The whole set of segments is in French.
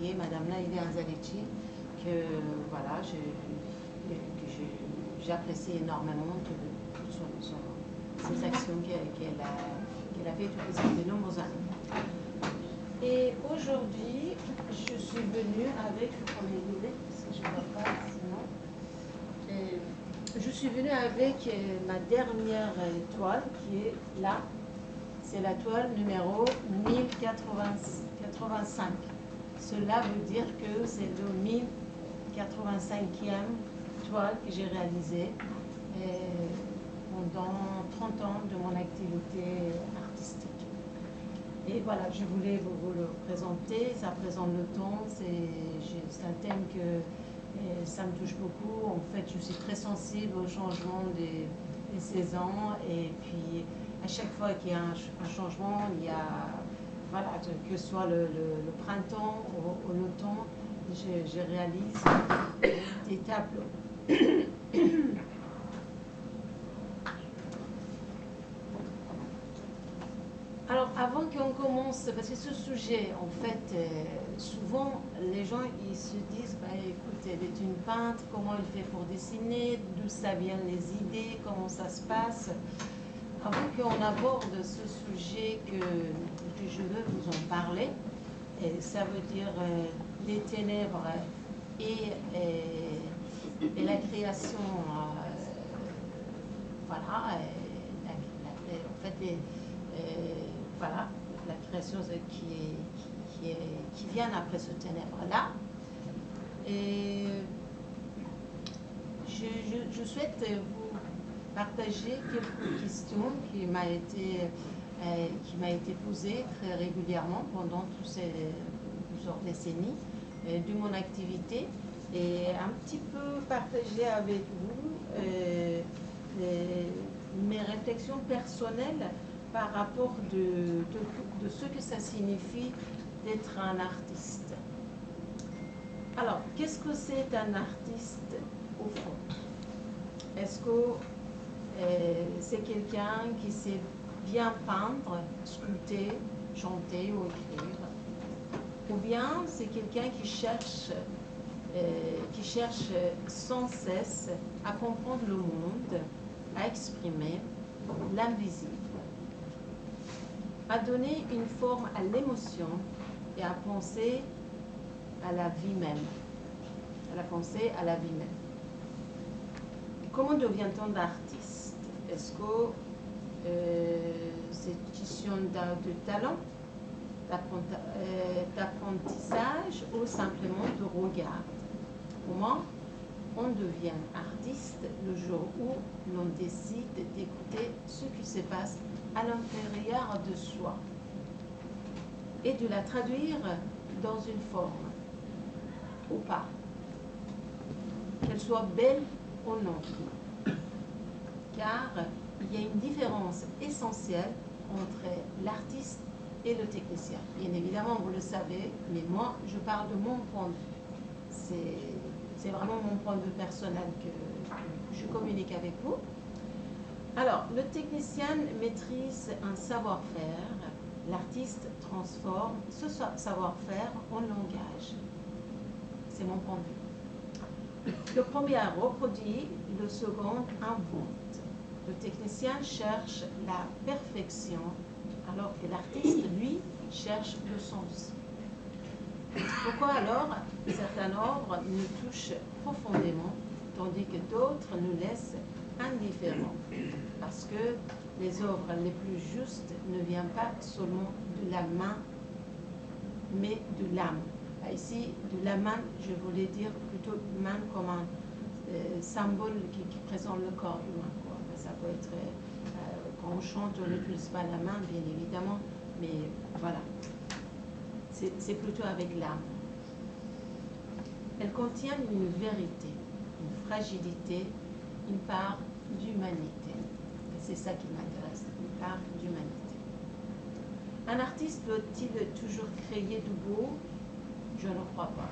remarqué, Madame Naïda Anzalechi, que voilà, j'apprécie énormément toutes ces actions qu'elle a fait depuis de nombreuses années. Et aujourd'hui, je suis venue avec, parce que je ne vois pas sinon, je suis venue avec ma dernière toile qui est là. C'est la toile numéro 1085. Cela veut dire que c'est le 1085e toile que j'ai réalisée pendant 30 ans de mon activité artistique. Et voilà, je voulais vous le présenter. Ça présente le temps. C'est un thème que ça me touche beaucoup. En fait, je suis très sensible au changement des saisons. Et puis, à chaque fois qu'il y a un changement, il y a, voilà, que ce soit le printemps ou l'automne, je réalise des tableaux. Alors, avant qu'on commence, parce que ce sujet, en fait, souvent, les gens, ils se disent, bah, écoute, elle est une peintre, comment elle fait pour dessiner, d'où ça vient les idées, comment ça se passe. Avant qu'on aborde ce sujet que je veux vous en parler, et ça veut dire les ténèbres et la création, voilà, en fait, voilà, la création qui vient après ce ténèbre-là. Et je souhaite vous partager quelques questions qui m'a été posée très régulièrement pendant toutes ces plusieurs décennies de mon activité et un petit peu partager avec vous mes réflexions personnelles par rapport de ce que ça signifie d'être un artiste. Alors, qu'est-ce que c'est un artiste au fond? Est-ce que c'est quelqu'un qui sait bien peindre, sculpter, chanter ou écrire? Ou bien c'est quelqu'un qui cherche sans cesse à comprendre le monde, à exprimer l'invisible, à donner une forme à l'émotion et à penser à la vie même, à la pensée à la vie même. Comment devient-on artiste? Est-ce que c'est une question de talent, d'apprentissage ou simplement de regard? Comment on devient artiste le jour où l'on décide d'écouter ce qui se passe à l'intérieur de soi et de la traduire dans une forme ou pas, qu'elle soit belle ou non. Car il y a une différence essentielle entre l'artiste et le technicien. Bien évidemment, vous le savez, mais moi, je parle de mon point de vue. C'est vraiment mon point de vue personnel que je communique avec vous. Alors, le technicien maîtrise un savoir-faire, l'artiste transforme ce savoir-faire en langage. C'est mon point de vue. Le premier reproduit, le second invente. Le technicien cherche la perfection, alors que l'artiste, lui, cherche le sens. Pourquoi alors certaines œuvres nous touchent profondément, tandis que d'autres nous laissent indifférents? Parce que les œuvres les plus justes ne viennent pas seulement de la main, mais de l'âme. Ici, de la main, je voulais dire plutôt main comme un symbole qui présente le corps humain. Ça peut être, quand on chante, on n'utilise pas la main, bien évidemment, mais voilà. C'est plutôt avec l'âme. Elle contient une vérité, une fragilité, une part d'humanité. Et c'est ça qui m'intéresse, une part d'humanité. Un artiste doit-il toujours créer du beau? Je ne crois pas.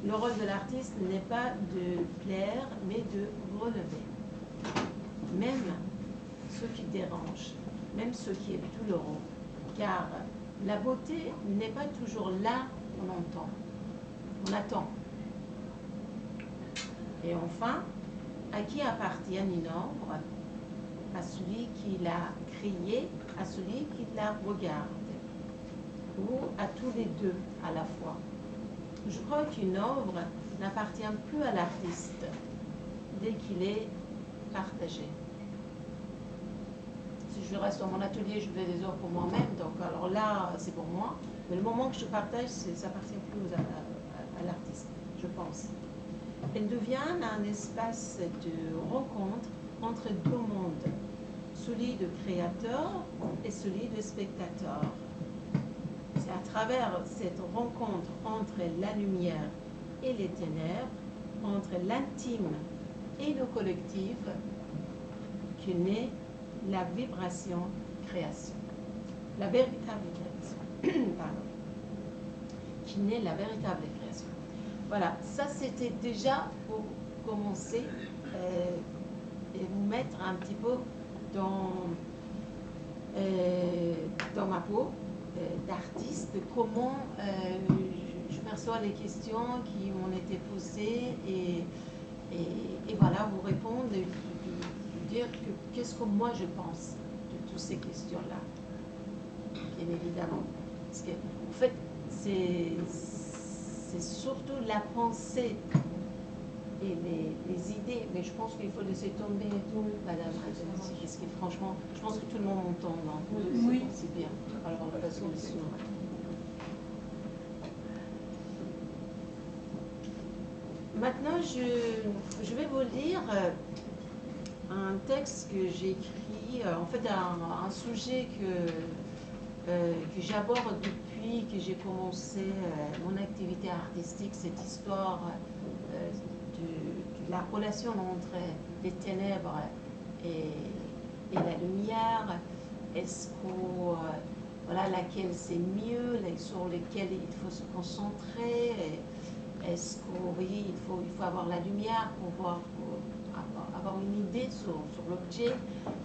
Le rôle de l'artiste n'est pas de plaire, mais de relever. Même ce qui dérange, même ce qui est douloureux. Car la beauté n'est pas toujours là on entend, on attend. Et enfin, à qui appartient une œuvre? À celui qui l'a créée, à celui qui la regarde, ou à tous les deux à la fois. Je crois qu'une œuvre n'appartient plus à l'artiste dès qu'il est partagé. Si je reste dans mon atelier, je fais des œuvres pour moi-même, donc alors là, c'est pour moi. Mais le moment que je partage, ça appartient plus à l'artiste, je pense. Elle devient un espace de rencontre entre deux mondes, celui de créateur et celui de spectateur. C'est à travers cette rencontre entre la lumière et les ténèbres, entre l'intime et le collectif, que naît la vibration création. La véritable création. Pardon. Qui naît la véritable création. Voilà, ça c'était déjà pour commencer et vous mettre un petit peu dans ma peau d'artiste, comment je perçois les questions qui m'ont été posées et voilà, vous répondre et dire qu'est-ce que moi je pense de toutes ces questions-là, bien évidemment. Parce que, en fait, c'est surtout la pensée et les idées, mais je pense qu'il faut laisser tomber tout, madame, parce que franchement, je pense que tout le monde m'entend, non? Oui. C'est bien. Alors, passons dessus. Maintenant, je vais vous lire un texte que j'ai écrit, en fait, un sujet que j'aborde depuis que j'ai commencé mon activité artistique, cette histoire de la relation entre les ténèbres et la lumière. Est-ce que voilà, laquelle c'est mieux, sur lesquelles il faut se concentrer? Est-ce que vous voyez, il faut avoir la lumière pour avoir une idée sur l'objet,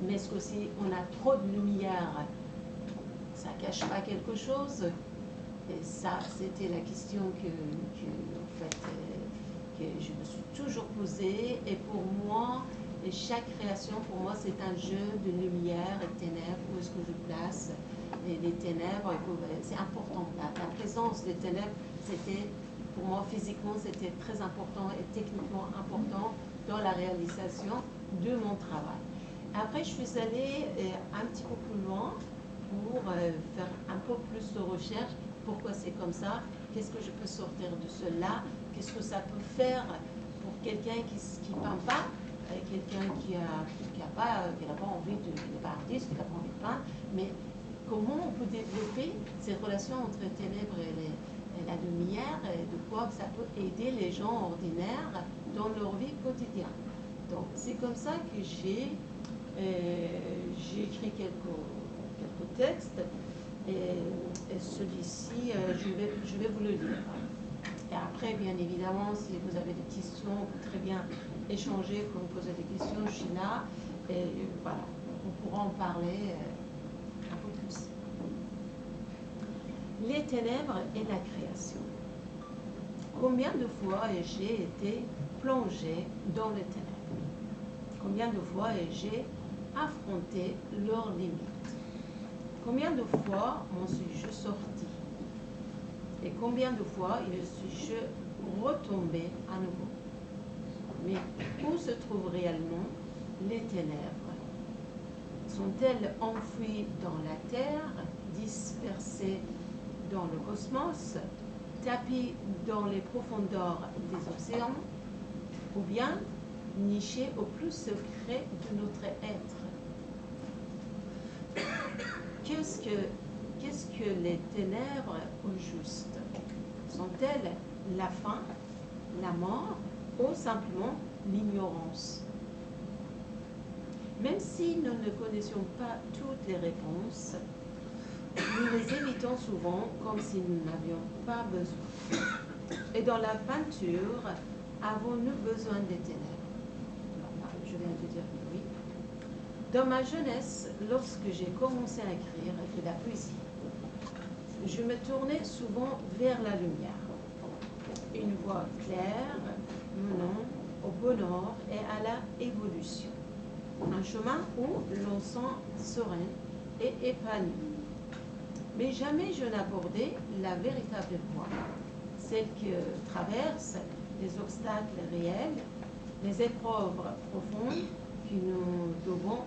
mais est-ce que si on a trop de lumière, ça cache pas quelque chose? Et ça, c'était la question en fait, que je me suis toujours posée. Et pour moi, chaque création, pour moi, c'est un jeu de lumière et de ténèbres. Où est-ce que je place les ténèbres? C'est important. La présence des ténèbres, c'était, pour moi, physiquement, c'était très important et techniquement important dans la réalisation de mon travail. Après, je suis allée un petit peu plus loin pour faire un peu plus de recherche. Pourquoi c'est comme ça? Qu'est-ce que je peux sortir de cela? Qu'est-ce que ça peut faire pour quelqu'un qui ne peint pas, quelqu'un qui n'a pas envie de, qui n'est pas artiste, qui n'a pas envie de peindre, mais comment on peut développer cette relation entre les ténèbres et la lumière, et de quoi ça peut aider les gens ordinaires dans leur vie quotidienne. Donc c'est comme ça que j'ai écrit quelques textes. Et celui-ci, je vais vous le lire. Et après, bien évidemment, si vous avez des questions, on peut très bien échanger, vous me poser des questions, China, et voilà, on pourra en parler un peu plus. Les ténèbres et la création. Combien de fois ai-je été plongée dans les ténèbres? Combien de fois ai-je affronté leurs limites? Combien de fois m'en suis-je sorti? Et combien de fois suis-je retombé à nouveau? Mais où se trouvent réellement les ténèbres? Sont-elles enfouies dans la terre, dispersées dans le cosmos, tapies dans les profondeurs des océans, ou bien nichées au plus secret de notre être? Qu'est-ce que les ténèbres au juste? Sont-elles la fin, la mort ou simplement l'ignorance? Même si nous ne connaissions pas toutes les réponses, nous les évitons souvent comme si nous n'avions pas besoin. Et dans la peinture, avons-nous besoin des ténèbres? Je viens de dire oui. Dans ma jeunesse, lorsque j'ai commencé à écrire de la poésie, je me tournais souvent vers la lumière. Une voie claire menant au bonheur et à la évolution. Un chemin où l'on sent serein et épanoui. Mais jamais je n'abordais la véritable voie, celle qui traverse les obstacles réels, les épreuves profondes que nous devons